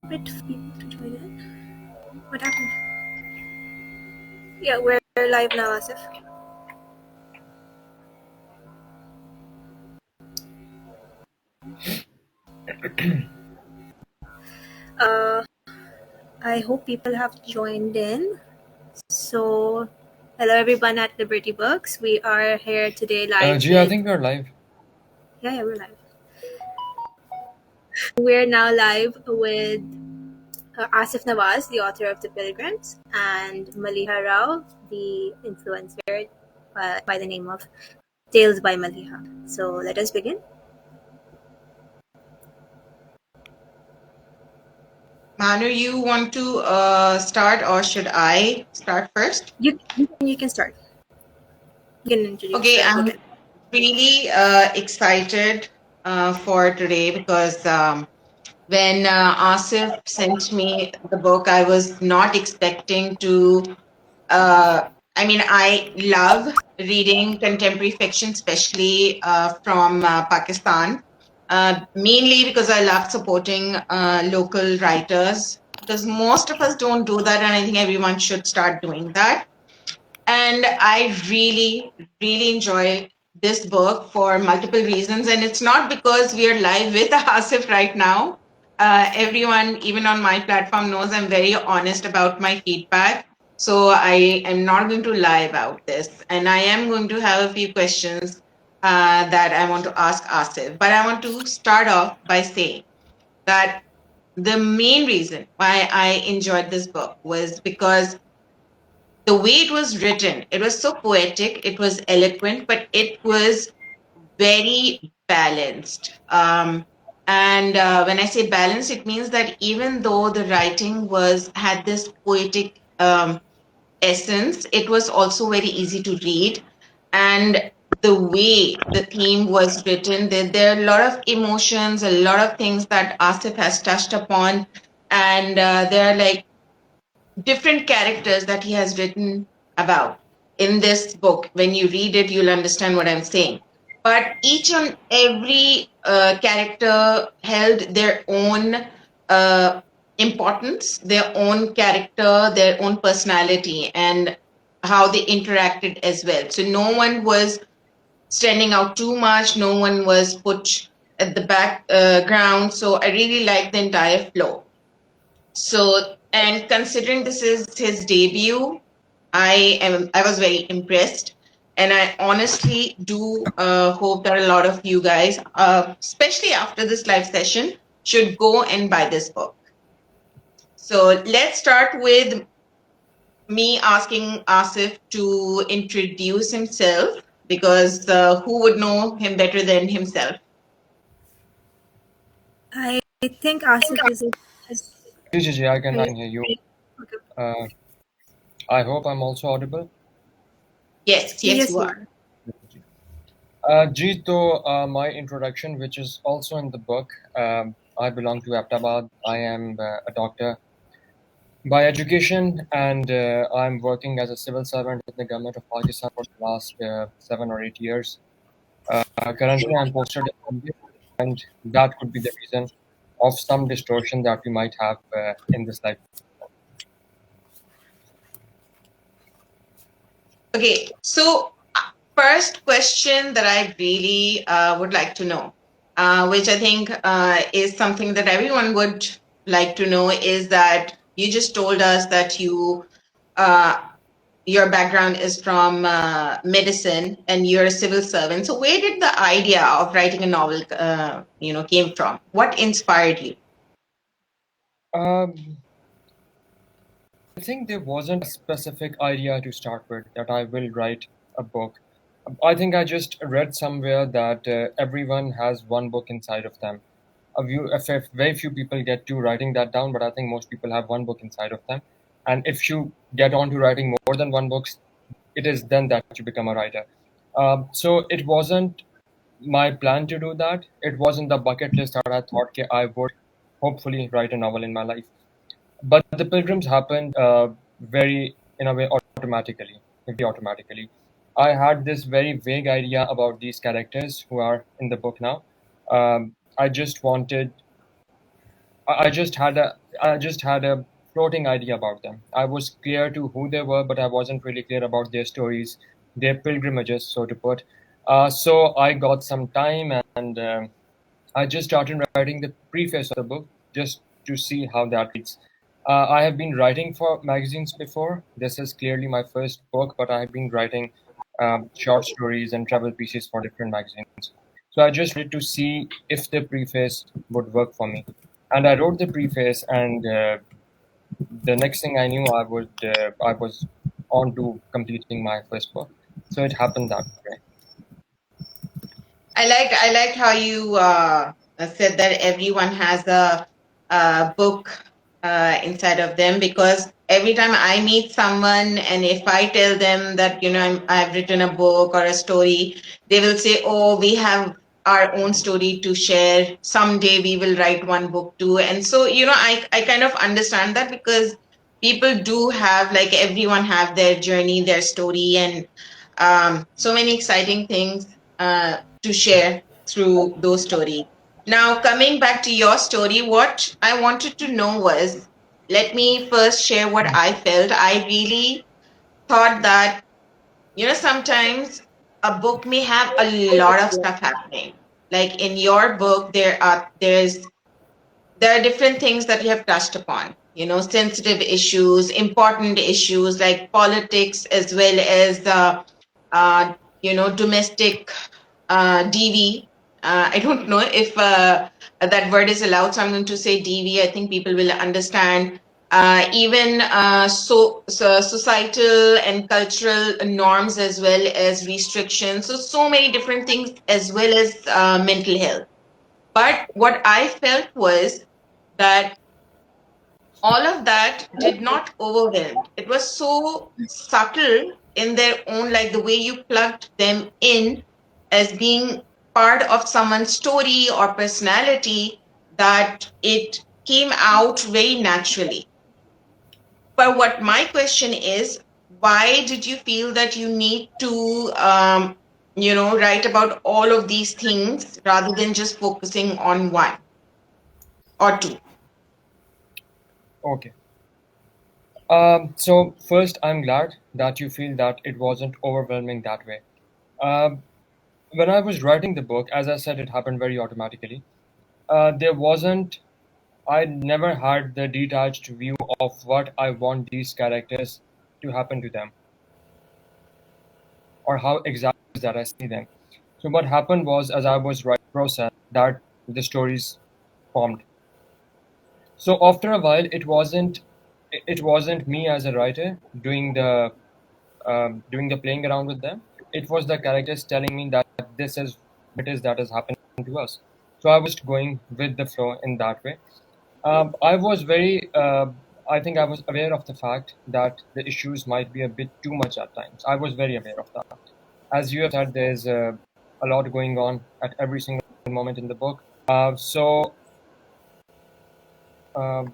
Wait for people to join in. What happened? Yeah, we're live now, Asif. Uh, I hope people have joined in. So, hello everyone at Liberty Books. We are here today live Gee, I with. think we're live. Yeah, we're live. We're now live with Asif Nawaz, the author of The Pilgrims, and Maliha Rao, the influencer by the name of Tales by Maliha. So, let us begin. Manu, you want to start or should I start first? You can start. You can introduce Okay, the book. I'm really excited for today because when Asif sent me the book, I was not expecting to. I love reading contemporary fiction, especially from Pakistan, mainly because I love supporting local writers. Because most of us don't do that, and I think everyone should start doing that. And I really, really enjoy this book for multiple reasons. And it's not because we are live with Asif right now. Everyone, even on my platform, knows I'm very honest about my feedback. So I am not going to lie about this. And I am going to have a few questions that I want to ask Asif. But I want to start off by saying that the main reason why I enjoyed this book was because the way it was written, it was so poetic, it was eloquent, but it was very balanced. And when I say balanced, it means that even though the writing was had this poetic essence, it was also very easy to read. And the way the theme was written, there are a lot of emotions, a lot of things that Asif has touched upon, and there are like different characters that he has written about in this book. When you read it, you'll understand what I'm saying. But each and every character held their own importance, their own character, their own personality, and how they interacted as well. So no one was standing out too much, no one was put at the background. So I really like the entire flow. So, and considering this is his debut, I was very impressed, and I honestly do hope that a lot of you guys, especially after this live session, should go and buy this book. So let's start with me asking Asif to introduce himself because who would know him better than himself? I think Asif is Gee, I can okay. hear you. I hope I'm also audible. Yes, yes, Yes, you you are. are. Gee, to my introduction, which is also in the book, I belong to Ahmedabad. I am a doctor by education, and I'm working as a civil servant in the government of Pakistan for the last 7 or 8 years. Currently, I'm posted in India, and that could be the reason of some distortion that we might have in this life. Okay, so first question that I really would like to know, which I think is something that everyone would like to know, is that you just told us that uh, your background is from medicine and you're a civil servant. So where did the idea of writing a novel, came from? What inspired you? Um, I think there wasn't a specific idea to start with that I will write a book. I think I just read somewhere that everyone has one book inside of them. Very few people get to writing that down, but I think most people have one book inside of them. And if you get on to writing more than one book, it is then that you become a writer. So it wasn't my plan to do that. It wasn't the bucket list that I thought okay, I would hopefully write a novel in my life. But the Pilgrims happened very, in a way, automatically. I had this very vague idea about these characters who are in the book now. I just wanted, I just had I just had a floating idea about them. I was clear to who they were, but I wasn't really clear about their stories, their pilgrimages, so to put. So I got some time, and I just started writing the preface of the book just to see how that reads. I have been writing for magazines before. This is clearly my first book, but I have been writing short stories and travel pieces for different magazines. So I just wanted to see if the preface would work for me. And I wrote the preface, and the next thing I knew, I was on to completing my first book. So it happened that way. I like how you said that everyone has a book inside of them, because every time I meet someone and if I tell them that I've written a book or a story, they will say, "Oh, we have our own story to share. Someday we will write one book too." And so I kind of understand that, because people do have, like, everyone have their journey, their story, and so many exciting things to share through those stories. Now, coming back to your story, what I wanted to know was, let me first share what I felt. I really thought that, sometimes a book may have a lot of stuff happening. Like in your book, there are different things that you have touched upon, sensitive issues, important issues like politics, as well as domestic DV. I don't know if that word is allowed, so I'm going to say DV. I think people will understand. Even societal and cultural norms, as well as restrictions. So many different things, as well as mental health. But what I felt was that all of that did not overwhelm. It was so subtle in their own, like the way you plugged them in as being part of someone's story or personality, that it came out very naturally. But what my question is, why did you feel that you need to, write about all of these things rather than just focusing on one or two? Okay. So first, I'm glad that you feel that it wasn't overwhelming that way. Um, when I was writing the book, as I said, it happened very automatically. There wasn't, I never had the detached view of what I want these characters to happen to them, or how exactly that I see them. So what happened was, as I was writing the process, that the stories formed. So after a while, it wasn't me as a writer doing the playing around with them. It was the characters telling me that this is what it is that has happened to us. So I was just going with the flow in that way. I was very, I think I was aware of the fact that the issues might be a bit too much at times. I was very aware of that. As you have said, there's a lot going on at every single moment in the book. So, um,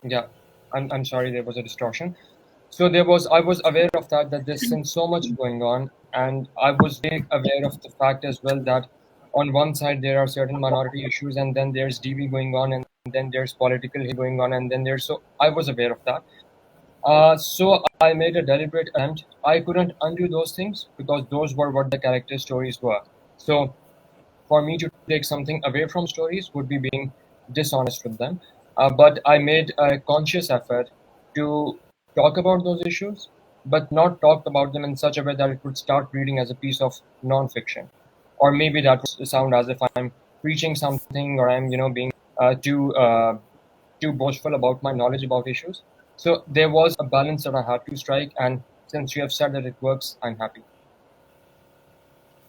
yeah, I'm sorry, there was a distortion. So I was aware of that there's been so much going on, and I was very aware of the fact as well that on one side there are certain minority issues, and then there's DB going on, and then there's political hate going on, and then there's so I was aware of that. So I made a deliberate attempt. I couldn't undo those things because those were what the character stories were. So for me to take something away from stories would be being dishonest with them. But I made a conscious effort to talk about those issues, but not talk about them in such a way that it would start reading as a piece of non-fiction, or maybe that would sound as if I'm preaching something, or I'm being too boastful about my knowledge about issues. So there was a balance that I had to strike, and since you have said that it works, I'm happy.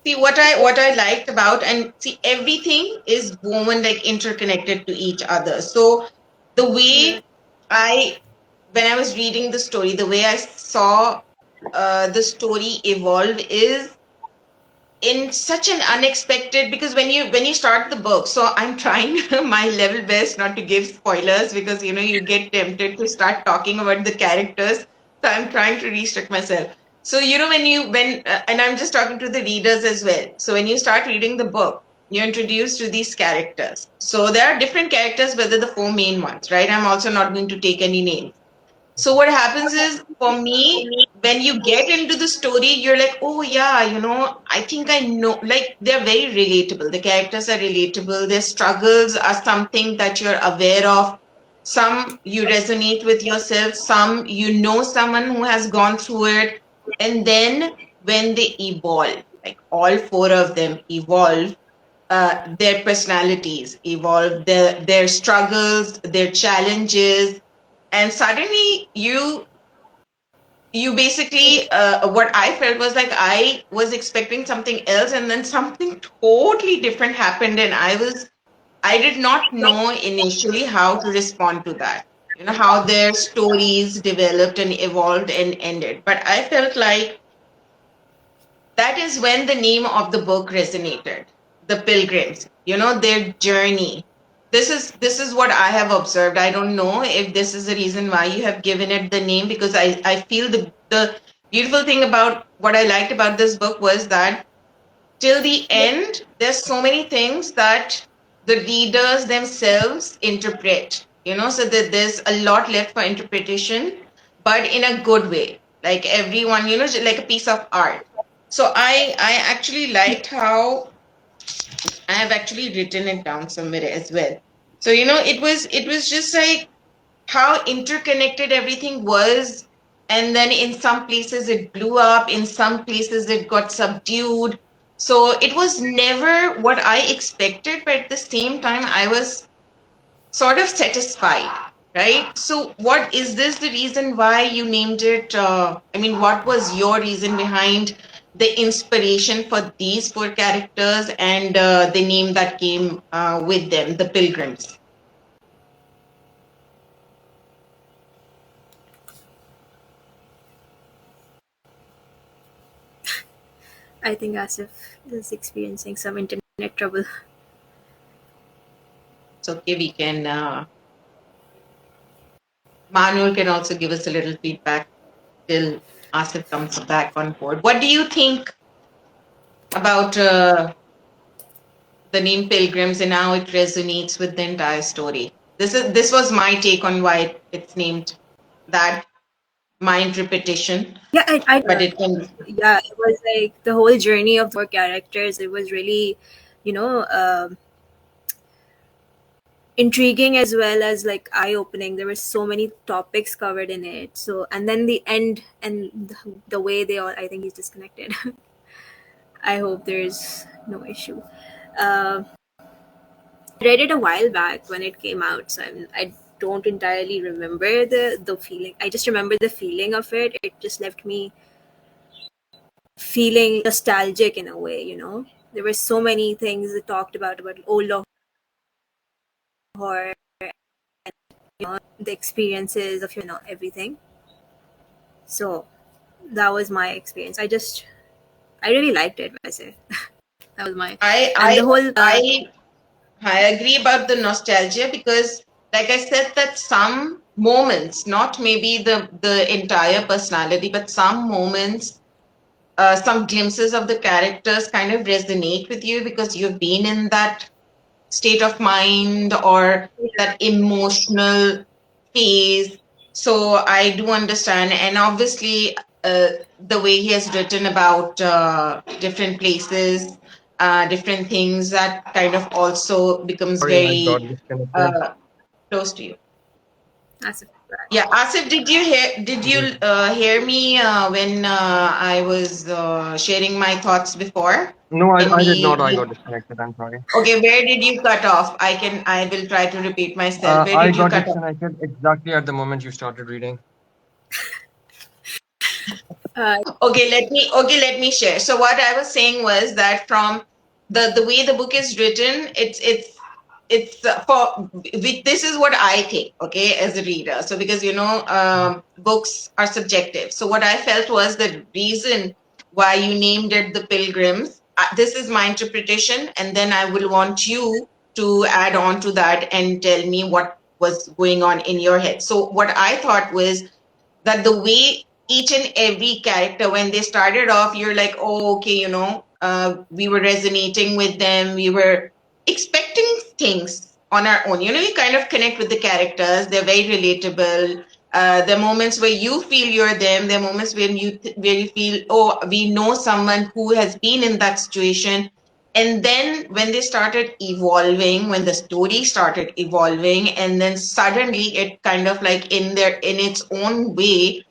See, what I liked about, and see, everything is woven, like, interconnected to each other. So the Yeah. way I when I was reading the story, the way I saw the story evolve is in such an unexpected, because when you start the book, so I'm trying my level best not to give spoilers, because you get tempted to start talking about the characters. So I'm trying to restrict myself. So when and I'm just talking to the readers as well. So when you start reading the book, You're introduced to these characters. So there are different characters, whether the four main ones, right? I'm also not going to take any names. So what happens is, for me, when you get into the story, you're like, oh yeah, I think I know. Like, they're very relatable. The characters are relatable. Their struggles are something that you're aware of. Some you resonate with yourself. Some someone who has gone through it. And then when they evolve, like all four of them evolve, their personalities evolve, their struggles, their challenges, and suddenly you basically, what I felt was like I was expecting something else, and then something totally different happened, and I did not know initially how to respond to that. How their stories developed and evolved and ended. But I felt like that is when the name of the book resonated. The Pilgrims, their journey. This is what I have observed. I don't know if this is the reason why you have given it the name, because I feel the beautiful thing about what I liked about this book was that till the end, there's so many things that the readers themselves interpret, so that there's a lot left for interpretation, but in a good way. Like everyone, like a piece of art. So I actually liked how I have actually written it down somewhere as well. So it was just like how interconnected everything was, and then in some places it blew up, in some places it got subdued. So it was never what I expected, but at the same time I was sort of satisfied, right? So what is this the reason why you named it? I mean, what was your reason behind the inspiration for these four characters and the name that came with them, the Pilgrims? I think Asif is experiencing some internet trouble. So okay, we can Manuel can also give us a little feedback till Asif comes back on board. What do you think about the name Pilgrims and how it resonates with the entire story? This was my take on why it's named that. My interpretation, Yeah, but it can. yeah, it was like the whole journey of the four characters. It was really, you know, intriguing as well as like eye-opening. There were so many topics covered in it. So, and then the end and the way they all, I think he's disconnected. I hope there's no issue. Uh, I read it a while back when it came out, so I don't entirely remember the feeling. I just remember the feeling of it. It just left me feeling nostalgic in a way. There were so many things that talked about old horror, the experiences of everything. So that was my experience. I really liked it. I say that was my I and the I whole I I agree about the nostalgia because, like I said, that some moments, not maybe the entire personality, but some moments, some glimpses of the characters kind of resonate with you because you've been in that state of mind or yeah, that emotional phase. So I do understand. And obviously, the way he has written about different places, different things, that kind of also becomes Sorry, I very got disconnected. uh, close to you. that's a Yeah, Asif, did you hear me when I was sharing my thoughts before? No, When I did not. I we got disconnected. I'm sorry. Okay, where did you cut off? I will try to repeat myself. Where I did you got cut off? disconnected exactly at the moment you started reading. uh, Okay, let me share. So what I was saying was that from the way the book is written, this is what I think, okay, as a reader. So because books are subjective. So what I felt was the reason why you named it the Pilgrims. This is my interpretation, and then I will want you to add on to that and tell me what was going on in your head. So what I thought was that the way each and every character, when they started off, you're like, oh, okay, we were resonating with them. We were expecting things on our own. You kind of connect with the characters. They're very relatable. There are moments where you feel you're them. There are moments when where you feel, oh, we know someone who has been in that situation. And then when they started evolving, when the story started evolving, and then suddenly it kind of like in its own way,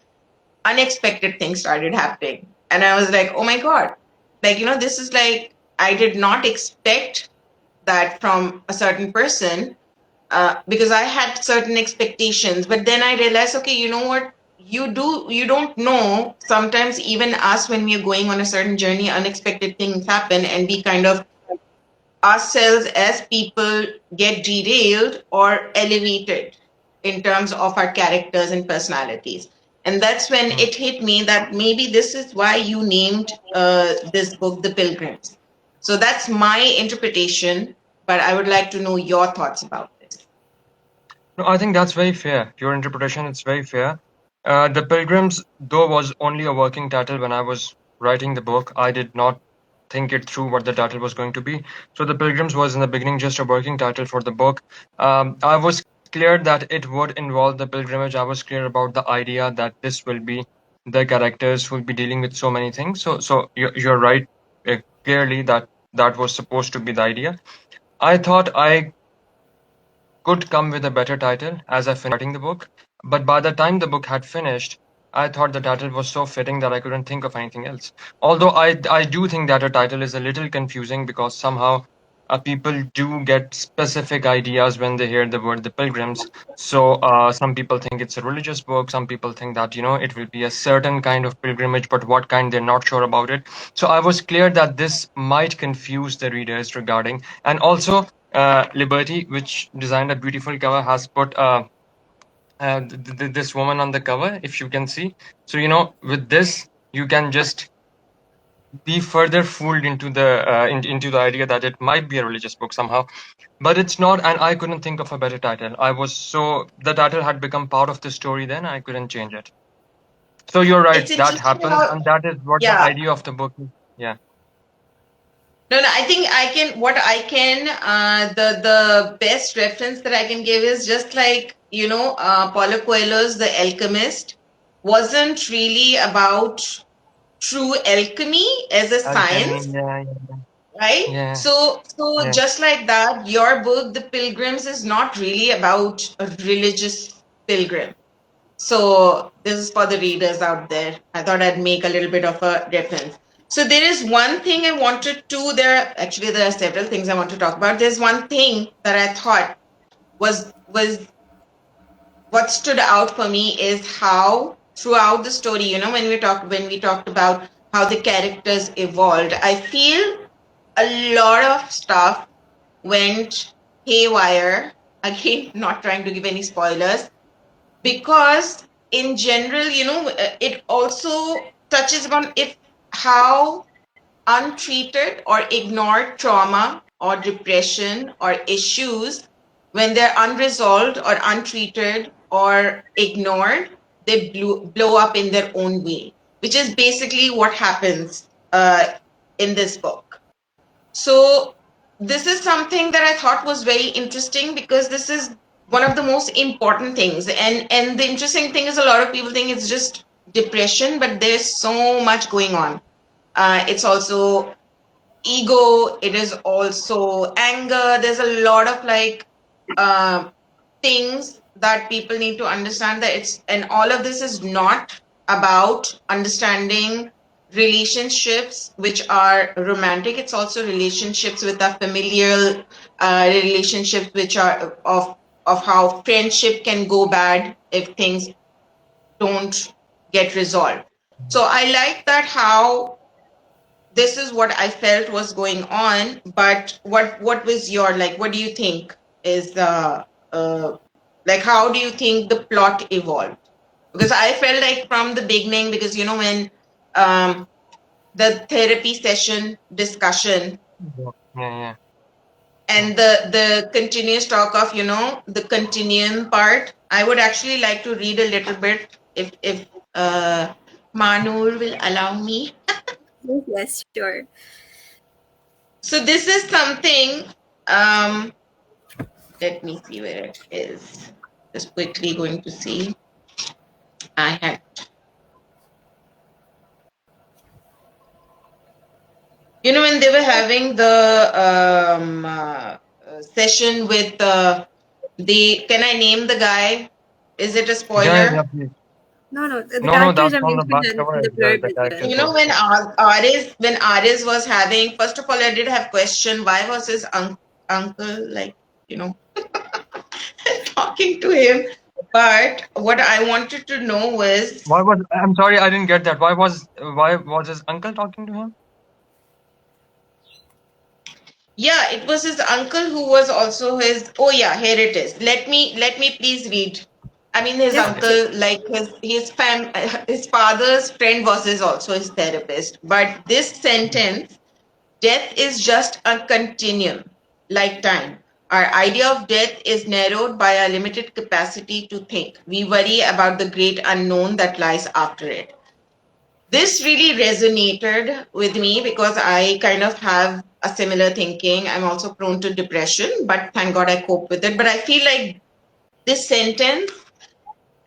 unexpected things started happening. And I was like, oh my God, like, this is like, I did not expect that from a certain person, because I had certain expectations. But then I realized, okay, you know what? You don't know. Sometimes even us, when we are going on a certain journey, unexpected things happen, and we kind of ourselves as people get derailed or elevated in terms of our characters and personalities. And that's when Mm. it hit me that maybe this is why you named this book The Pilgrims. So that's my interpretation, but I would like to know your thoughts about this. No, I think that's very fair. Your interpretation is very fair. The Pilgrims, though, was only a working title when I was writing the book. I did not think it through what the title was going to be. So the Pilgrims was in the beginning just a working title for the book. I was clear that it would involve the pilgrimage. I was clear about the idea that this will be the characters who will be dealing with so many things. So you're right, clearly that that was supposed to be the idea. I thought I could come with a better title as I finished writing the book, but by the time the book had finished, I thought the title was so fitting that I couldn't think of anything else. Although I do think that a title is a little confusing because somehow people do get specific ideas when they hear the word The Pilgrims. So some people think it's a religious book, some people think that, it will be a certain kind of pilgrimage, but what kind, they're not sure about it. So I was clear that this might confuse the readers regarding, and also Liberty, which designed a beautiful cover, has put this woman on the cover, if you can see. So, with this, you can just be further fooled into into the idea that it might be a religious book somehow, but it's not. And I couldn't think of a better title. The title had become part of the story. Then I couldn't change it. So you're right. It's That interesting happens, how, and that is what the yeah. idea of the book is. Yeah. No, I think the best reference that I can give is just like, Paulo Coelho's The Alchemist wasn't really about true alchemy as a Alchemy. science, Yeah. right? Yeah. So Yeah. just like that, your book, The Pilgrims, is not really about a religious pilgrim. So this is for the readers out there. I thought I'd make a little bit of a reference. So there is one thing I wanted to, there are several things I want to talk about. There's one thing that I thought was what stood out for me is how throughout the story, when we talked about how the characters evolved, I feel a lot of stuff went haywire. Again, not trying to give any spoilers, because in general, it also touches upon if how untreated or ignored trauma or depression or issues, when they're unresolved or untreated or ignored, they blow up in their own way, which is basically what happens in this book. So this is something that I thought was very interesting, because this is one of the most important things. And the interesting thing is, a lot of people think it's just depression, but there's so much going on. It's also ego. It is also anger. There's a lot of like uh, things that people need to understand, that and all of this is not about understanding relationships which are romantic. It's also relationships with our familial, relationships which are of how friendship can go bad if things don't get resolved. So I like that, how this is what I felt was going on. But what was your, like, what do you think is the like, how do you think the plot evolved? Because I felt like from the beginning, because when um the therapy session discussion Yeah. Yeah. Yeah. and the continuous talk of the continuum part, I would actually like to read a little bit, if Manur will allow me. Yes, sure. So this is something. Um, let me see where it is. Just quickly going to see. I had, when they were having the session with the. Can I name the guy? Is it a Yeah, spoiler? please. No, no, the No, no, characters that's are on the mentioned back in cover the as well. blurb The as well. characters When also. Aris was having, first of all, I did have question. Why was his uncle like, you know, talking to him? But what I wanted to know was, Why was I'm sorry, I didn't get that. Why was his uncle talking to him? yeah, it was his uncle who was also his. Oh yeah, here it is. Let me please read. I mean, his Just, Okay. uncle, like his father's friend was his also his therapist. But this sentence, death is just a continuum, like time. Our idea of death is narrowed by our limited capacity to think. We worry about the great unknown that lies after it. This really resonated with me because I kind of have a similar thinking. I'm also prone to depression, but thank God I cope with it. But I feel like this sentence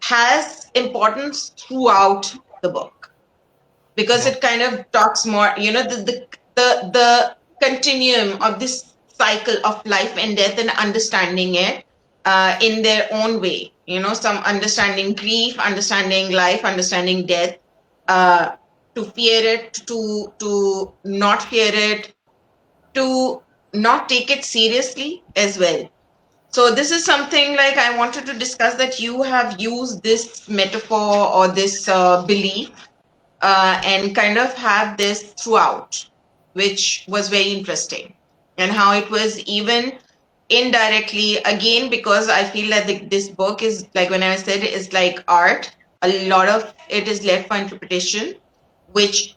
has importance throughout the book because Yeah. it kind of talks more, the continuum of this cycle of life and death and understanding it in their own way. Some understanding grief, understanding life, understanding death, uh, to fear it, to not fear it, to not take it seriously as well. So this is something like I wanted to discuss, that you have used this metaphor or this belief and kind of have this throughout, which was very interesting. And how it was even indirectly, again, because I feel that this book is like, when I said it's like art, a lot of it is left for interpretation, which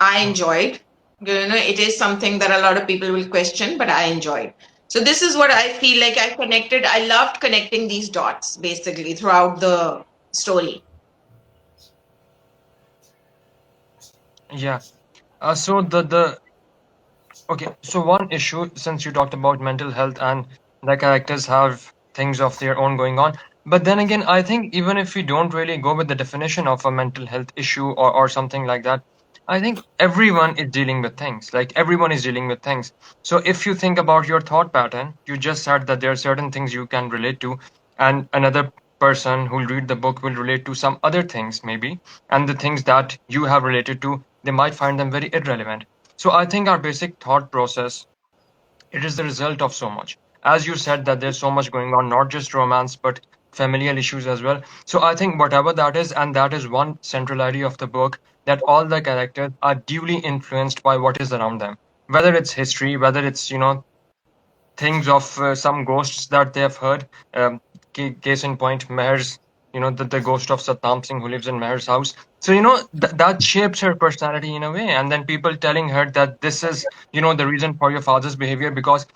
I Mm. enjoyed. It is something that a lot of people will question, but I enjoyed. So this is what I feel like I loved connecting these dots basically throughout the story. Yeah. So the Okay, so one issue, since you talked about mental health and the characters have things of their own going on, but then again, I think even if we don't really go with the definition of a mental health issue or something like that, I think everyone is dealing with things. Like everyone is dealing with things. So if you think about your thought pattern, you just said that there are certain things you can relate to, and another person who'll read the book will relate to some other things, maybe, and the things that you have related to, they might find them very irrelevant. So I think our basic thought process, it is the result of so much. As you said that there's so much going on, not just romance, but familial issues as well. So I think whatever that is, and that is one central idea of the book, that all the characters are duly influenced by what is around them. Whether it's history, whether it's, things of some ghosts that they have heard. Case in point, Meher's, the ghost of Saddam Singh who lives in Meher's house. So, that shapes her personality in a way. And then people telling her that this is, the reason for your father's behavior, because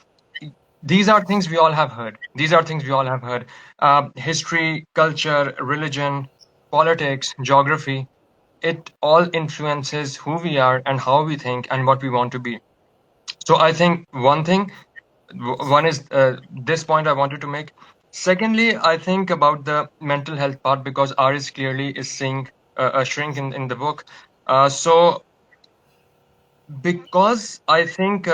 these are things we all have heard. These are things we all have heard. History, culture, religion, politics, geography, it all influences who we are and how we think and what we want to be. So I think one is this point I wanted to make. Secondly, I think about the mental health part because Aris clearly is seeing a shrink in the book. So because I think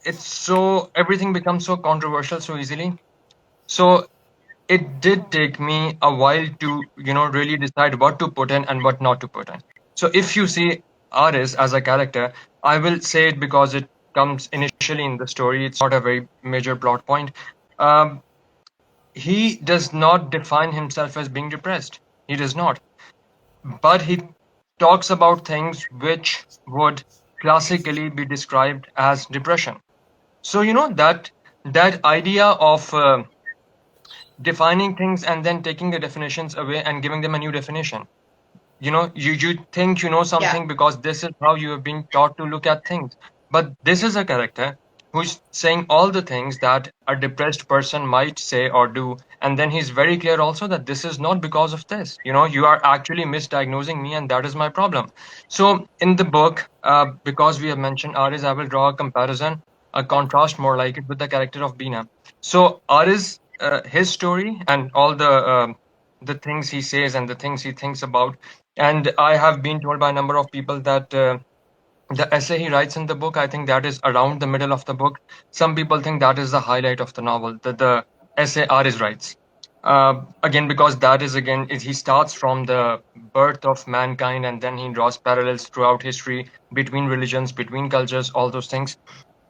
it's so everything becomes so controversial so easily. So it did take me a while to really decide what to put in and what not to put in. So if you see Aris as a character, I will say it because it comes initially in the story. It's not a very major plot point. Um, he does not define himself as being depressed. He does not. But he talks about things which would classically be described as depression. So that idea of defining things and then taking the definitions away and giving them a new definition. You think you know Yeah. something because this is how you have been taught to look at things. But this is a character who's saying all the things that a depressed person might say or do. And then he's very clear also that this is not because of this. You are actually misdiagnosing me, and that is my problem. So in the book, because we have mentioned Aris, I will draw a comparison, a contrast more like it, with the character of Bina. So Aris, his story and all the things he says and the things he thinks about. And I have been told by a number of people that the essay he writes in the book, I think that is around the middle of the book. Some people think that is the highlight of the novel, the essay Aris writes. Again, because that is again, he starts from the birth of mankind, and then he draws parallels throughout history between religions, between cultures, all those things.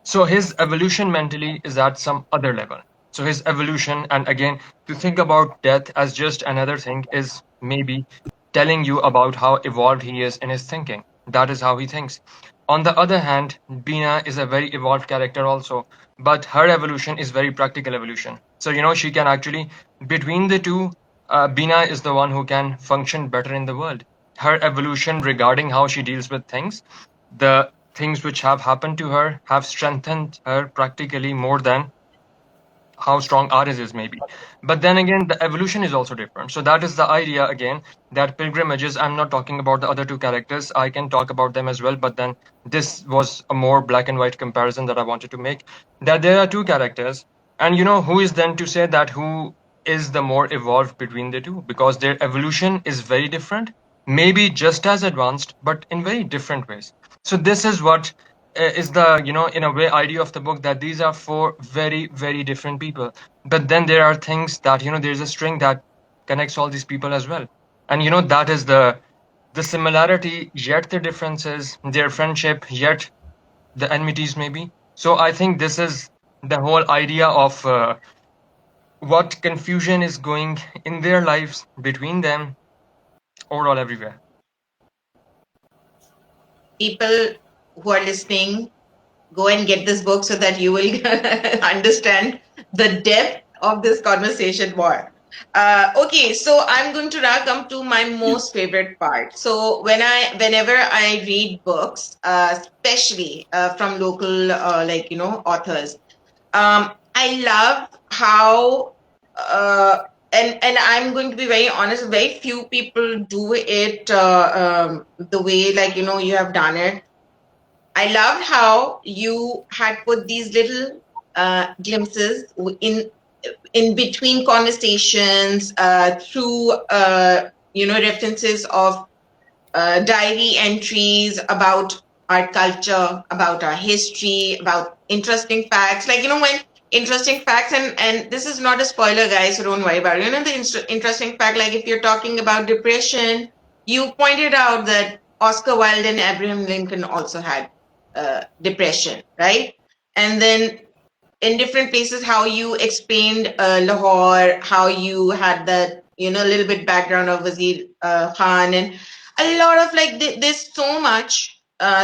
So his evolution mentally is at some other level. So his evolution, and again, to think about death as just another thing is maybe telling you about how evolved he is in his thinking. That is how he thinks. On the other hand, Bina is a very evolved character also, but her evolution is very practical evolution. So, she can actually, between the two, Bina is the one who can function better in the world. Her evolution regarding how she deals with things, the things which have happened to her have strengthened her practically more than how strong ours is maybe. But then again, the evolution is also different. So that is the idea again, that pilgrimages, I'm not talking about the other two characters, I can talk about them as well, but then this was a more black and white comparison that I wanted to make, that there are two characters. And who is then to say that who is the more evolved between the two, because their evolution is very different, maybe just as advanced, but in very different ways. So this is what is the in a way idea of the book, that these are four very very different people, but then there are things that there's a string that connects all these people as well. And that is the similarity, yet the differences, their friendship, yet the enmities maybe. So I think this is the whole idea of what confusion is going in their lives between them, overall everywhere. People who are listening, go and get this book so that you will understand the depth of this conversation more. Okay, so I'm going to now come to my most favorite part. So whenever I read books, especially from local, authors, I love how, and I'm going to be very honest, very few people do it the way, you have done it. I loved how you had put these little glimpses in between conversations, through references of diary entries about our culture, about our history, about interesting facts. When interesting facts, and this is not a spoiler, guys, so don't worry about it. The interesting fact, like if you're talking about depression, you pointed out that Oscar Wilde and Abraham Lincoln also had depression, right? And then in different places, how you explained Lahore, how you had that, little bit background of Wazir Khan, and a lot of there's so much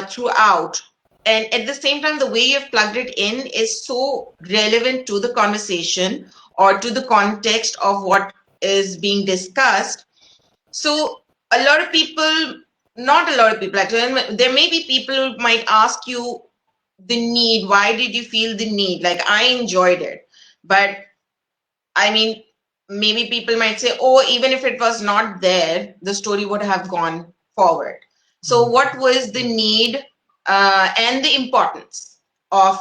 throughout. And at the same time, the way you've plugged it in is so relevant to the conversation or to the context of what is being discussed. So a lot of people, not a lot of people, actually, there may be people who might ask you the need. Why did you feel the need? Like, I enjoyed it, but I mean, maybe people might say, oh, even if it was not there, the story would have gone forward. So what was the need and the importance of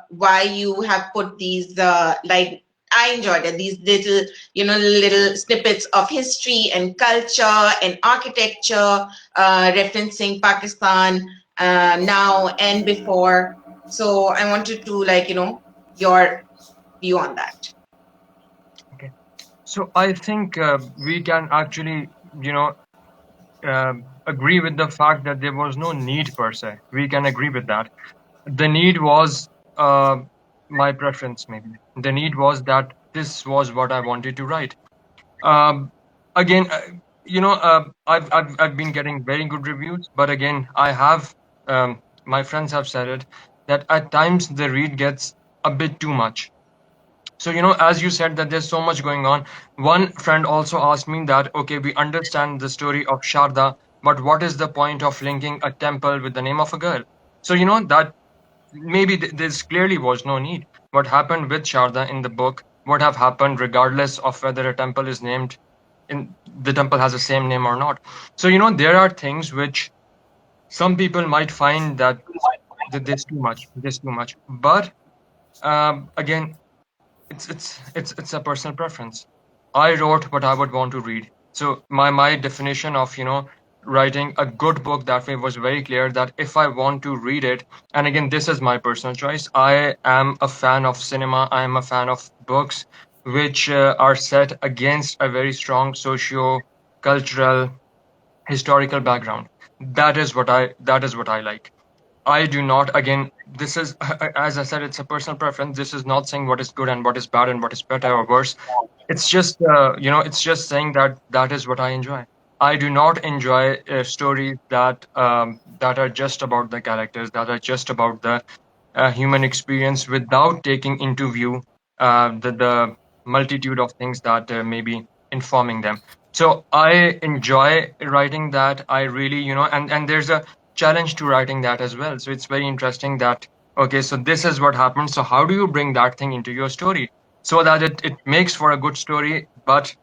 why you have put these, I enjoyed it, these little, little snippets of history and culture and architecture, referencing Pakistan now and before. So I wanted to, your view on that. Okay. So I think we can actually, you know, agree with the fact that there was no need per se. We can agree with that. The need was uh, my preference, maybe. The need was that this was what I wanted to write. Um, Again, I've been getting very good reviews, but again, my friends have said it, that at times the read gets a bit too much. So, as you said, that there's so much going on. One friend also asked me that, okay, we understand the story of Sharda, but what is the point of linking a temple with the name of a girl? So, that maybe this clearly was no need. What happened with Sharda in the book would have happened regardless of whether a temple is named in the temple has the same name or not. So there are things which some people might find that this too much. But again, it's a personal preference. I wrote what I would want to read. So my definition of writing a good book that way was very clear, that if I want to read it, and again this is my personal choice, I am a fan of cinema, I am a fan of books which are set against a very strong socio cultural historical background. That is what I like. I do not, again, this is, as I said, it's a personal preference. This is not saying what is good and what is bad and what is better or worse. It's just, it's just saying that that is what I enjoy. I do not enjoy stories that are just about the characters, that are just about the human experience without taking into view the multitude of things that may be informing them. So I enjoy writing that. I really, and there's a challenge to writing that as well. So it's very interesting that, okay, so this is what happened. So how do you bring that thing into your story so that it makes for a good story, but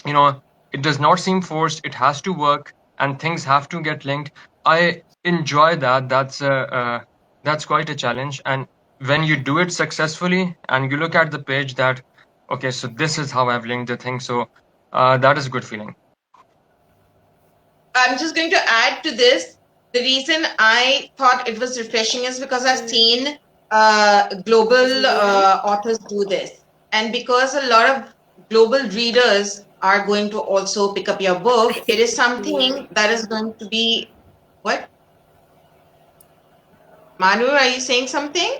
you know it does not seem forced, it has to work, and things have to get linked. I enjoy that. That's quite a challenge, and when you do it successfully and you look at the page that, okay, so this is how I've linked the thing, so that is a good feeling. I'm just going to add to this. The reason I thought it was refreshing is because I've seen global authors do this. And because a lot of global readers are going to also pick up your I book, it think is something that is going to be what? Manu, are you saying something?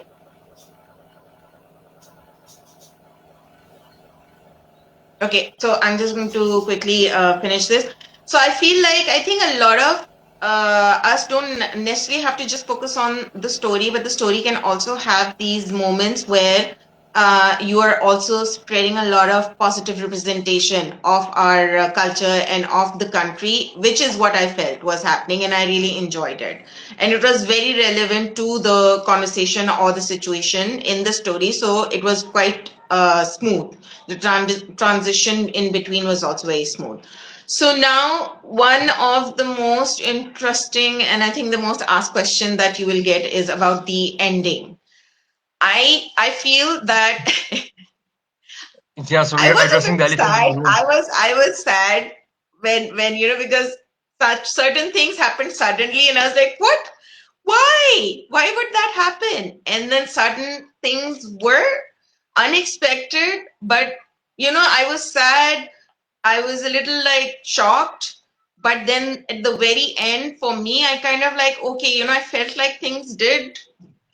Okay, so I'm just going to quickly finish this. So I think a lot of us don't necessarily have to just focus on the story, but the story can also have these moments where you are also spreading a lot of positive representation of our culture and of the country, which is what I felt was happening, and I really enjoyed it. And it was very relevant to the conversation or the situation in the story, so it was quite smooth. The transition in between was also very smooth. So now one of the most interesting and I think the most asked question that you will get is about the ending. I feel that Yeah, so we I are was a addressing bit the elephant in sad. the room. I was sad when because such certain things happened suddenly and I was like, what? Why? Why would that happen? And then certain things were unexpected, but I was sad. I was a little like shocked. But then at the very end, for me, I kind of like, okay, I felt like things did,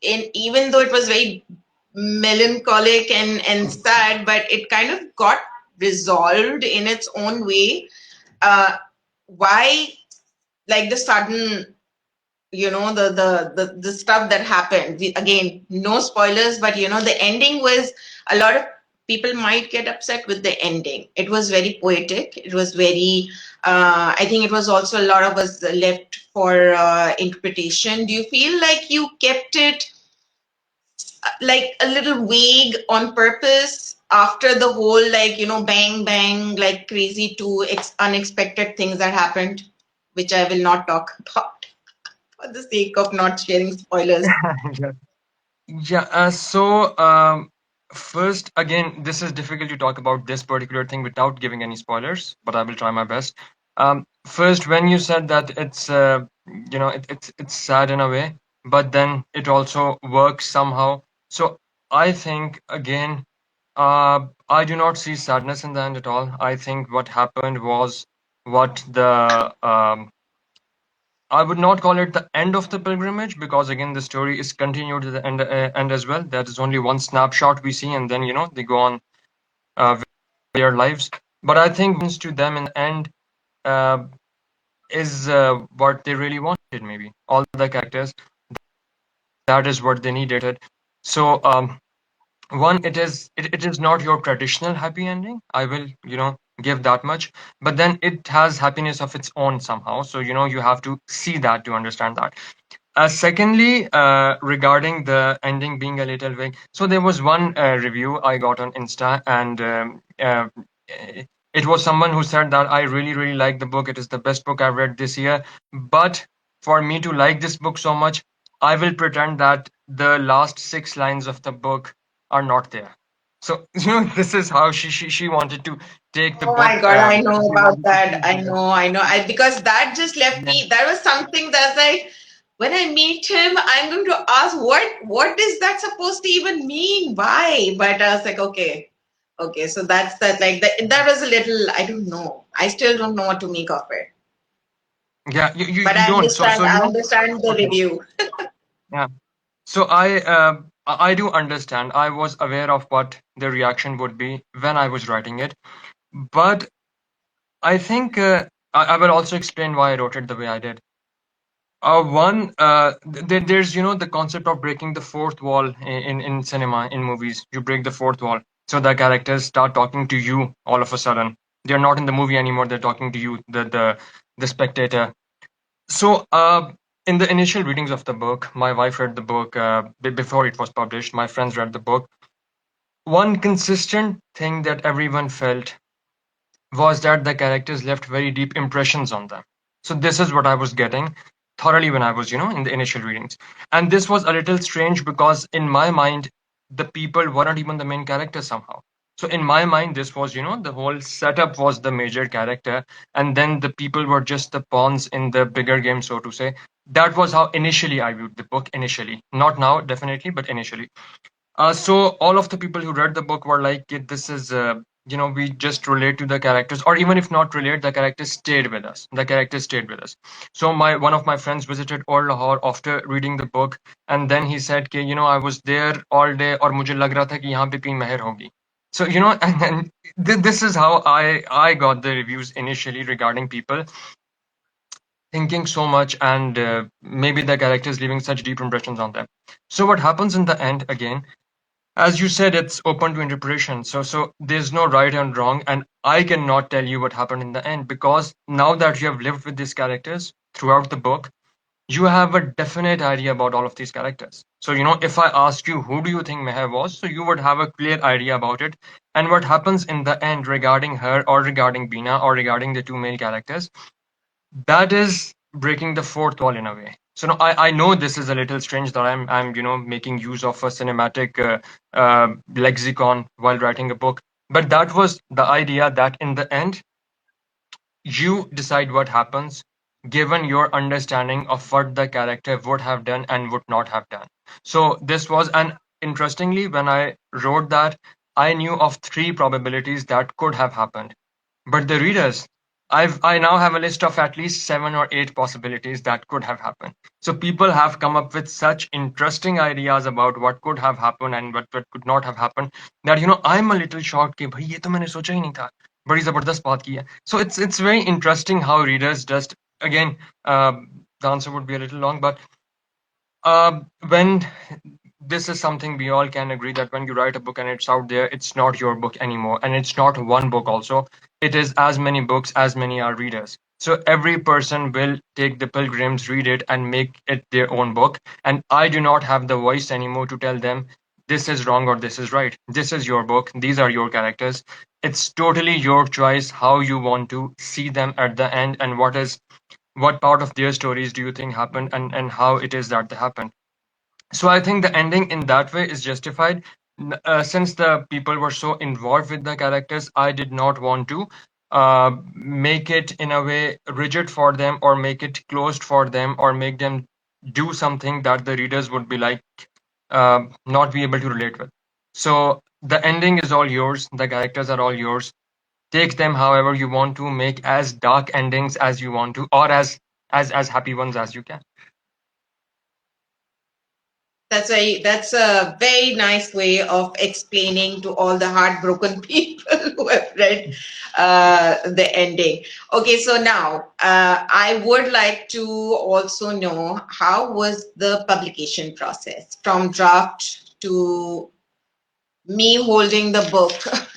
even though it was very melancholic and sad, but it kind of got resolved in its own way. Why, like the sudden, the stuff that happened. Again, no spoilers, but the ending was, a lot of people might get upset with the ending. It was very poetic. It was very. I think it was also a lot of us left for interpretation. Do you feel like you kept it like a little vague on purpose after the whole, like, bang bang, like crazy two unexpected things that happened, which I will not talk about for the sake of not sharing spoilers? Yeah, first, again, this is difficult to talk about this particular thing without giving any spoilers, but I will try my best. First, when you said that it's sad in a way, but then it also works somehow. So I think, again, I do not see sadness in the end at all. I think what happened was what the I would not call it the end of the pilgrimage, because again the story is continued to the end as well. That is only one snapshot we see, and then they go on with their lives. But I think what happens to them in the end uh, is what they really wanted. Maybe all the characters, that is what they needed. So one, it is not your traditional happy ending. I will give that much, but then it has happiness of its own somehow. So you have to see that to understand that. Secondly, regarding the ending being a little vague, so there was one review I got on Insta, and it was someone who said that I really, really like the book. It is the best book I've read this year. But for me to like this book so much, I will pretend that the last 6 lines of the book are not there. So, this is how she wanted to take the Oh my book. God, I know She about wanted to that. take I the know, I know. Because that just left book. me. That was something that's like, when I meet him, I'm going to ask what is that supposed to even mean? Why? But I was like, okay, okay. So that's that. Like that was a little. I don't know. I still don't know what to make of it. Yeah, you, But you don't. So I understand the okay. review. Yeah. So I do understand. I was aware of what the reaction would be when I was writing it, but I think I will also explain why I wrote it the way I did. One, there's the concept of breaking the fourth wall in cinema, in movies. You break the fourth wall, so the characters start talking to you all of a sudden. They're not in the movie anymore. They're talking to you, the spectator. So, in the initial readings of the book, my wife read the book before it was published. My friends read the book. One consistent thing that everyone felt was that the characters left very deep impressions on them. So this is what I was getting thoroughly when I was, in the initial readings. And this was a little strange because in my mind, the people weren't even the main character somehow. So in my mind, this was, the whole setup was the major character, and then the people were just the pawns in the bigger game, so to say. That was how initially I viewed the book initially. Not now, definitely, but initially. So all of the people who read the book were like, this is, we just relate to the characters, or even if not relate, the characters stayed with us. The characters stayed with us. So one of my friends visited Old Lahore after reading the book, and then he said, I was there all day, और मुझे लग रहा था कि यहाँ पे कहीं मेहर होगी. So, and this is how I got the reviews initially regarding people thinking so much and maybe the characters leaving such deep impressions on them. So what happens in the end again? As you said, it's open to interpretation. So there's no right and wrong, and I cannot tell you what happened in the end because now that you have lived with these characters throughout the book, you have a definite idea about all of these characters. So if I ask you who do you think Meher was, so you would have a clear idea about it. And what happens in the end regarding her or regarding Bina or regarding the two male characters, that is breaking the fourth wall in a way. So no, I know this is a little strange that I'm making use of a cinematic lexicon while writing a book, but that was the idea that in the end you decide what happens given your understanding of what the character would have done and would not have done. So this was, and interestingly, when I wrote that, I knew of three probabilities that could have happened. But the readers, I now have a list of at least 7 or 8 possibilities that could have happened. So people have come up with such interesting ideas about what could have happened and what could not have happened that I'm a little shocked कि भाई ये तो मैंने सोचा ही नहीं था. बड़ी जबरदस्त बात की है. So it's very interesting how readers just again the answer would be a little long, but when this is something we all can agree that when you write a book and it's out there, it's not your book anymore, and it's not one book also. It is as many books as many are readers. So every person will take the Pilgrims, read it, and make it their own book. And I do not have the voice anymore to tell them this is wrong or this is right. This is your book. These are your characters. It's totally your choice how you want to see them at the end and what part of their stories do you think happened and how it is that they happened. So I think the ending in that way is justified. Since the people were so involved with the characters, I did not want to make it in a way rigid for them or make it closed for them or make them do something that the readers would be like not be able to relate with. So the ending is all yours. The characters are all yours. Take them however you want to. Make as dark endings as you want to, or as happy ones as you can. That's a very nice way of explaining to all the heartbroken people who have read the ending. Okay, so now I would like to also know how was the publication process from draft to me holding the book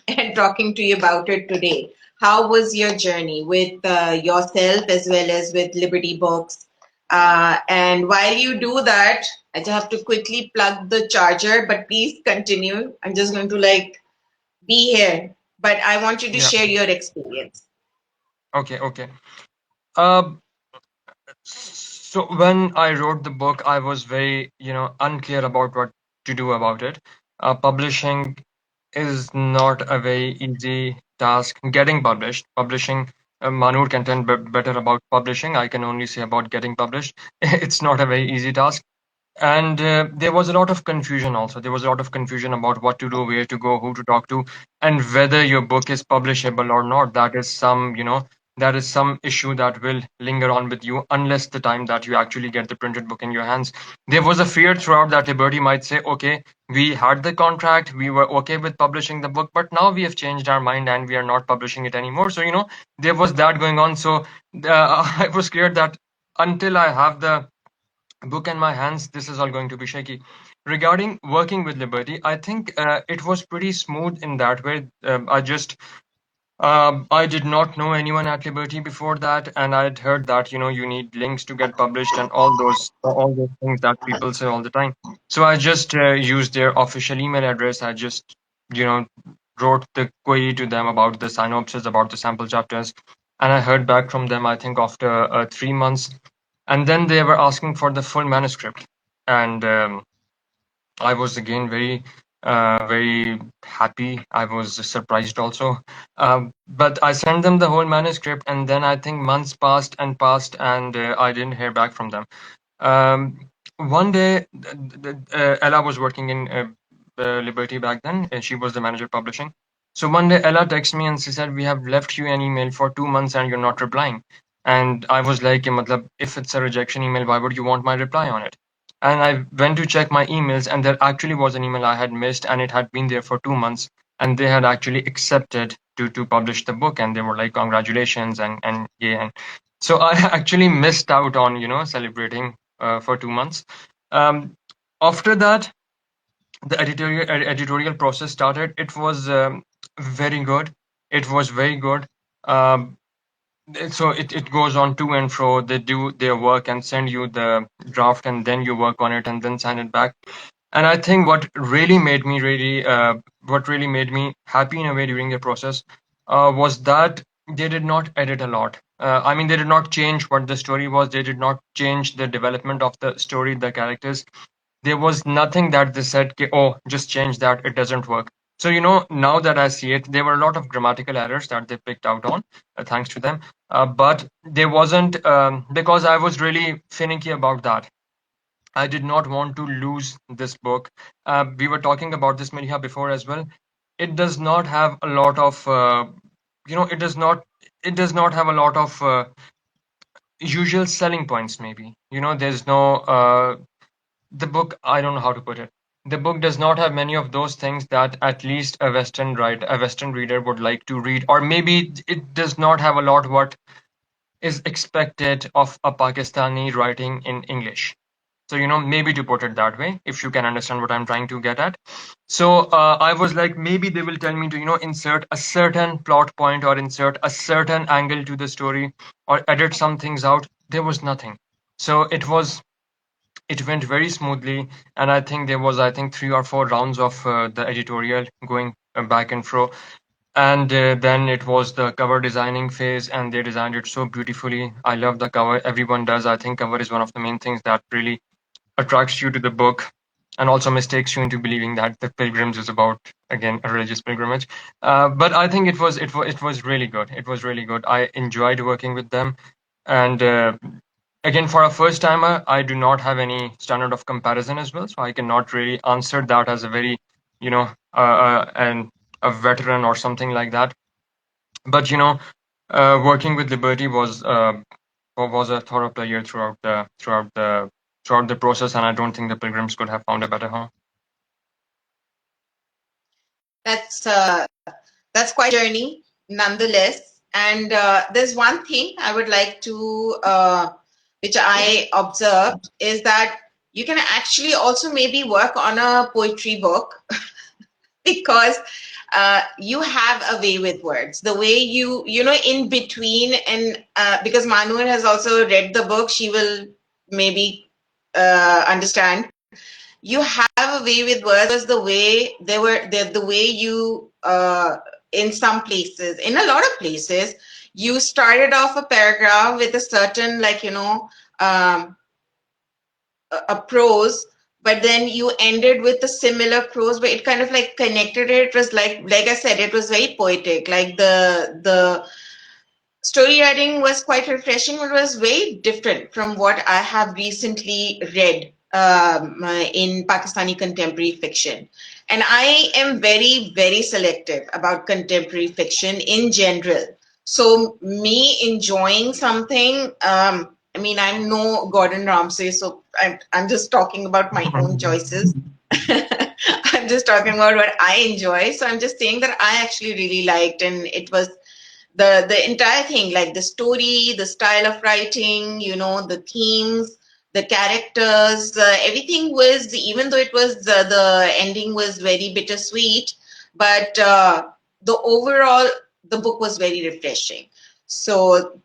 and talking to you about it today. How was your journey with yourself as well as with Liberty Books? And while you do that, I just have to quickly plug the charger, but please continue. I'm just going to be here, but I want you to Yeah. share your experience. Okay. Okay. Uh, so when I wrote the book, I was very, unclear about what to do about it. Publishing is not a very easy task. Getting publishing, Manur can tell better about publishing. I can only say about getting published. It's not a very easy task. And there was a lot of confusion also. There was a lot of confusion about what to do, where to go, who to talk to, and whether your book is publishable or not. That is some issue that will linger on with you unless the time that you actually get the printed book in your hands. There was a fear throughout that Liberty might say, okay, we had the contract, we were okay with publishing the book, but now we have changed our mind and we are not publishing it anymore. So, there was that going on. So I was scared that until I have the book in my hands, this is all going to be shaky. Regarding working with Liberty, I think it was pretty smooth in that way. I did not know anyone at Liberty before that, and I'd heard that you need links to get published and all those things that people say all the time. So I just used their official email address. I just you know wrote the query to them about the synopsis, about the sample chapters, and I heard back from them. I think after 3 months, and then they were asking for the full manuscript, and I was again very happy. I was surprised also. But I sent them the whole manuscript, and then I think months passed and passed, and I didn't hear back from them. One day, Ella was working in Liberty back then, and she was the manager of publishing. So one day, Ella texted me and she said, "We have left you an email for 2 months and you're not replying." And I was like, "Ye matlab, if it's a rejection email, why would you want my reply on it?" And I went to check my emails, and there actually was an email I had missed, and it had been there for 2 months, and they had actually accepted to publish the book, and they were like, "Congratulations," and yeah, and so I actually missed out on celebrating for 2 months. Um, After that, the editorial process started. It was very good. It was very good. Um, so it goes on to and fro. They do their work and send you the draft, and then you work on it and then sign it back. And I think what really made me happy in a way during the process was that they did not edit a lot. I mean, they did not change what the story was. They did not change the development of the story, the characters. There was nothing that they said, "Oh, just change that, it doesn't work." So, now that I see it, there were a lot of grammatical errors that they picked out on, thanks to them. But there wasn't, because I was really finicky about that. I did not want to lose this book. We were talking about this, Maliha, before as well. It does not have a lot of, it does not have a lot of usual selling points, maybe. There's no, the book, I don't know how to put it. The book does not have many of those things that at least a Western reader would like to read, or maybe it does not have a lot what is expected of a Pakistani writing in English. So, maybe to put it that way, if you can understand what I'm trying to get at. So, I was like, maybe they will tell me to, insert a certain plot point or insert a certain angle to the story or edit some things out. There was nothing. So it went very smoothly, and I think there was, I think, 3 or 4 rounds of the editorial going back and fro, and then it was the cover designing phase, and they designed it so beautifully. I love the cover. Everyone does. I think cover is one of the main things that really attracts you to the book, and also mistakes you into believing that the Pilgrims is about, again, a religious pilgrimage. But I think it was really good. It was really good. I enjoyed working with them, and again, for a first timer, I do not have any standard of comparison as well, so I cannot really answer that as a very, and a veteran or something like that. But working with Liberty was a thorough player throughout the process, and I don't think the Pilgrims could have found a better home. That's that's quite a journey, nonetheless. And there's one thing I would like to, which I observed, is that you can actually also maybe work on a poetry book because you have a way with words. The way in between, and because Manu has also read the book, she will maybe understand. You have a way with words, the way the way you in some places, in a lot of places, you started off a paragraph with a certain, like, um, a prose, but then you ended with a similar prose, but it kind of like connected it. It was like I said, it was very poetic. Like the story writing was quite refreshing, but was very different from what I have recently read in Pakistani contemporary fiction. And I am very, very selective about contemporary fiction in general. So, me enjoying something, I mean, I'm no Gordon Ramsay, so I'm just talking about my own choices. I'm just talking about what I enjoy. So, I'm just saying that I actually really liked, and it was the entire thing, like the story, the style of writing, the themes, the characters, everything was, even though it was the ending was very bittersweet, but the overall, the book was very refreshing. So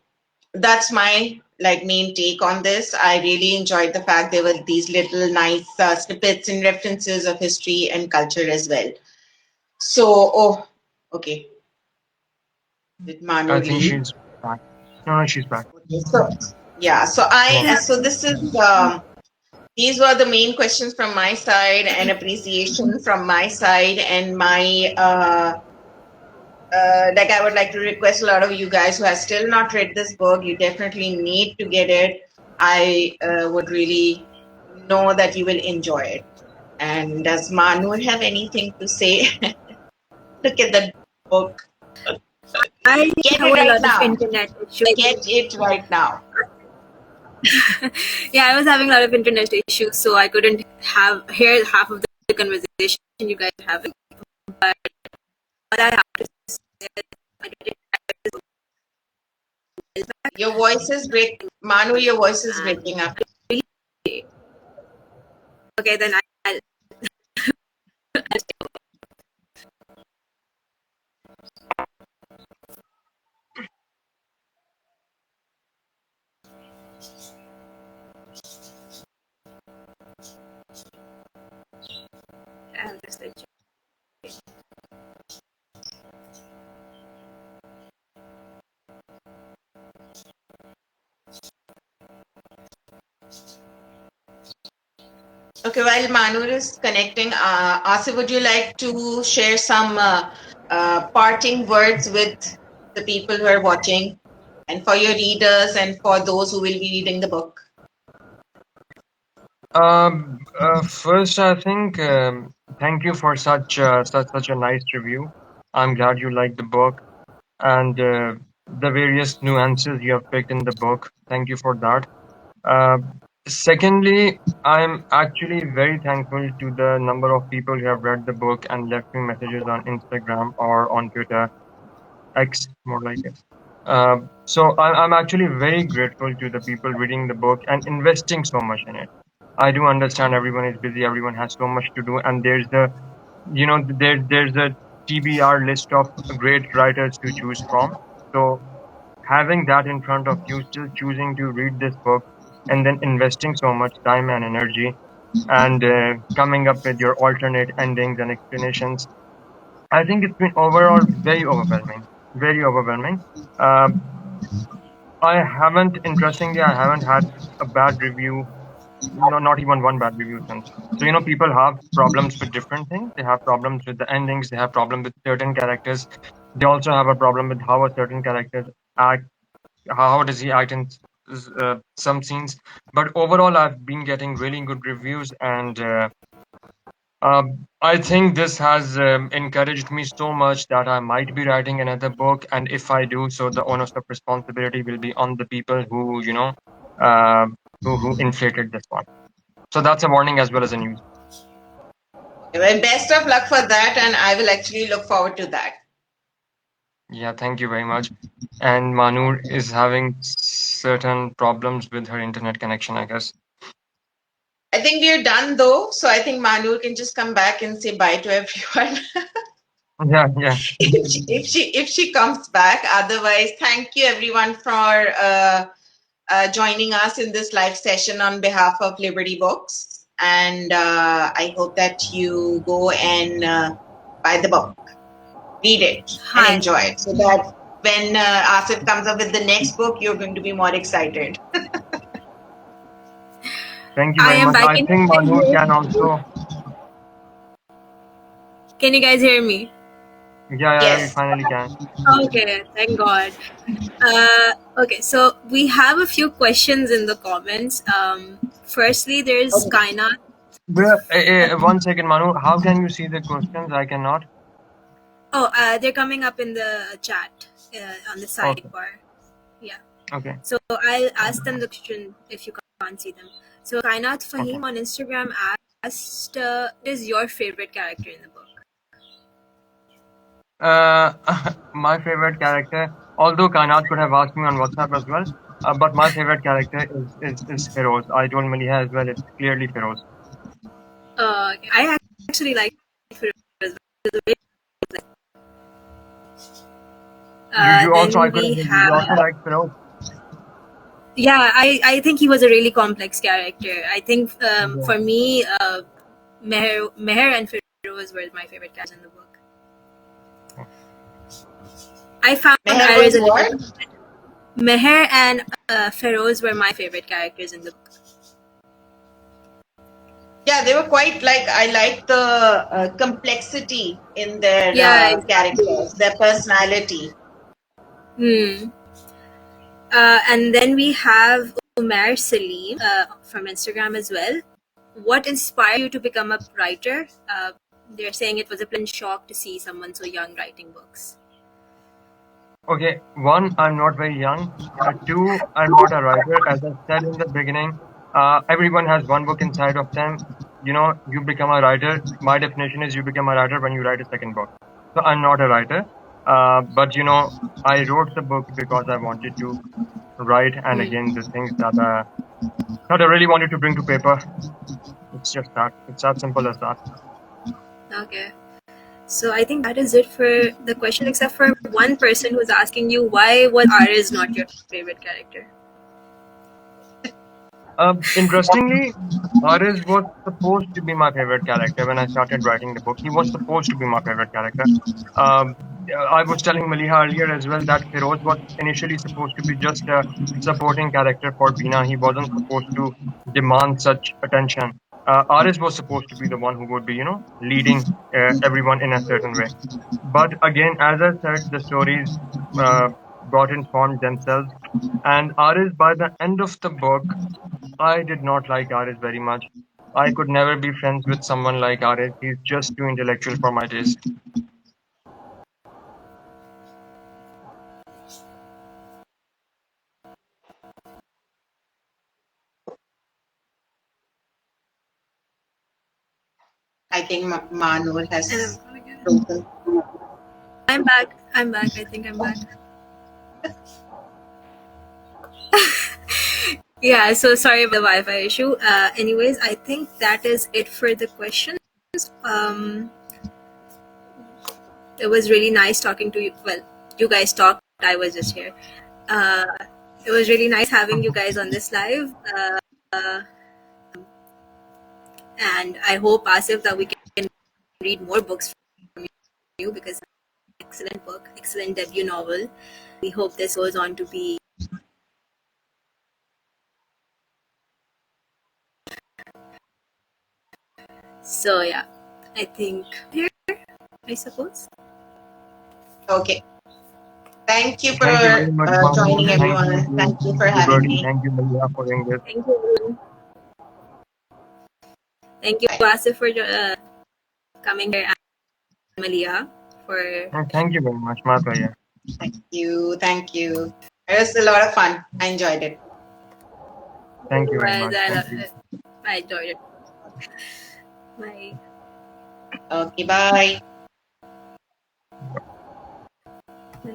that's my like main take on this. I really enjoyed the fact there were these little nice snippets and references of history and culture as well. So, oh, okay. Did Manu I think leave? she's back. No, no, she's back. Okay, so yeah, so Yeah. so this is these were the main questions from my side, and appreciation from my side, and my like, I would like to request a lot of you guys who have still not read this book. You definitely need to get it. I would really know that you will enjoy it. And does Manu have anything to say? Look at the book. I Get have it a right lot of now. internet issues. Get it right now. Yeah, I was having a lot of internet issues, so I couldn't hear half of the conversation you guys are having. But what I have to say is I didn't Your voice is break. Manu, your voice is and breaking up. really, okay, then I'll just let you. Okay, while Manu is connecting, Asif, would you like to share some parting words with the people who are watching, and for your readers, and for those who will be reading the book? First, I think thank you for such a nice review. I'm glad you liked the book and the various nuances you have picked in the book. Thank you for that. Uh, Secondly, I'm actually very thankful to the number of people who have read the book and left me messages on Instagram or on Twitter, X, more like it. So I'm actually very grateful to the people reading the book and investing so much in it. I do understand everyone is busy, everyone has so much to do, and there's a TBR list of great writers to choose from. So having that in front of you, still choosing to read this book, and then investing so much time and energy, and coming up with your alternate endings and explanations, I think it's been overall very overwhelming. Very overwhelming. Um, interestingly, I haven't had a bad review, no, not even one bad review since. So, people have problems with different things. They have problems with the endings. They have problem with certain characters. They also have a problem with how a certain character act. How does he act in some scenes? But overall, I've been getting really good reviews, and I think this has encouraged me so much that I might be writing another book. And if I do, so the onus of responsibility will be on the people uh, who inflated this one. So that's a warning as well as a news. Well, best of luck for that, and I will actually look forward to that. Yeah, thank you very much. And Manu is having certain problems with her internet connection, I guess. I think we are done though, so I think Manu can just come back and say bye to everyone. Yeah, yeah. If she comes back. Otherwise, thank you everyone for joining us in this live session on behalf of Liberty Books. And I hope that you go and buy the book, read it, and Hi. enjoy it, so that when Asif comes up with the next book, you're going to be more excited. Thank you I very am much. back I in. think Manu can also. Can you guys hear me? Yeah, we Yes. finally can. Okay, thank God. Okay, so we have a few questions in the comments. Firstly, there's Okay. Kainat. One second, Manu. How can you see the questions? I cannot. Oh, they're coming up in the chat on the Okay. sidebar. Yeah. Okay. So I'll ask them the question if you can't see them. So Kainat Okay. Fahim on Instagram asked, "What is your favorite character in the book?" Uh, my favorite character, although Kainat could have asked me on WhatsApp as well, but my favorite character is Feroz. I told Maliha as well. It's clearly Feroz. Okay. I actually like Firoz as well. You also I Then could we have you have, also like Feroz. yeah, I think he was a really complex character. I think Yeah. for me, Meher and Firoz were my favorite characters in the book. I found Meher Iris was a little. what? Meher and Feroz were my favorite characters in the book. Yeah, they were quite like, I like the complexity in their Yeah, exactly. characters, their personality. Hmm. And then we have Umair Salim from Instagram as well. What inspired you to become a writer? They're saying it was a pleasant shock to see someone so young writing books. Okay, one, I'm not very young. Two, I'm not a writer. As I said in the beginning, everyone has one book inside of them. You become a writer. My definition is you become a writer when you write a second book. So I'm not a writer. But I wrote the book because I wanted to write, and Hmm. again, the things that I really wanted to bring to paper. It's just that. It's as simple as that. Okay. So I think that is it for the question, except for one person who's asking you why was Aris not your favorite character? Interestingly, Aris was supposed to be my favorite character when I started writing the book. He was supposed to be my favorite character. Um, I was telling Maliha earlier as well that Feroz was initially supposed to be just a supporting character for Bina. He wasn't supposed to demand such attention. Aris was supposed to be the one who would be, leading everyone in a certain way. But again, as I said, the stories uh, got informed themselves. And Aris, by the end of the book, I did not like Aris very much. I could never be friends with someone like Aris. He's just too intellectual for my taste. I think Manur And I'm has gonna get it. broken. I'm back. I'm back. I think I'm back. Yeah, so sorry about the Wi-Fi issue. Anyways, I think that is it for the questions. Um, it was really nice talking to you. Well, you guys talked. I was just here. Uh, it was really nice having you guys on this live. And I hope, Asif, that we can read more books from you because it's an excellent book, excellent debut novel. We hope this goes on to be. So yeah, I think here, I suppose. Okay. Thank you for Thank you very much, joining, Mahmood. Thank you, everyone. Thank you for having Liberty. me. Thank you, Malia, for doing this. Thank you. Thank you, Bye. Asif, for coming here, and Maliha for. And thank you very much, my pleasure. Thank you. Thank you. It was a lot of fun. I enjoyed it. Thank you very Was much. I Thank love you. it. I enjoyed it. Bye. Okay, bye. Bye.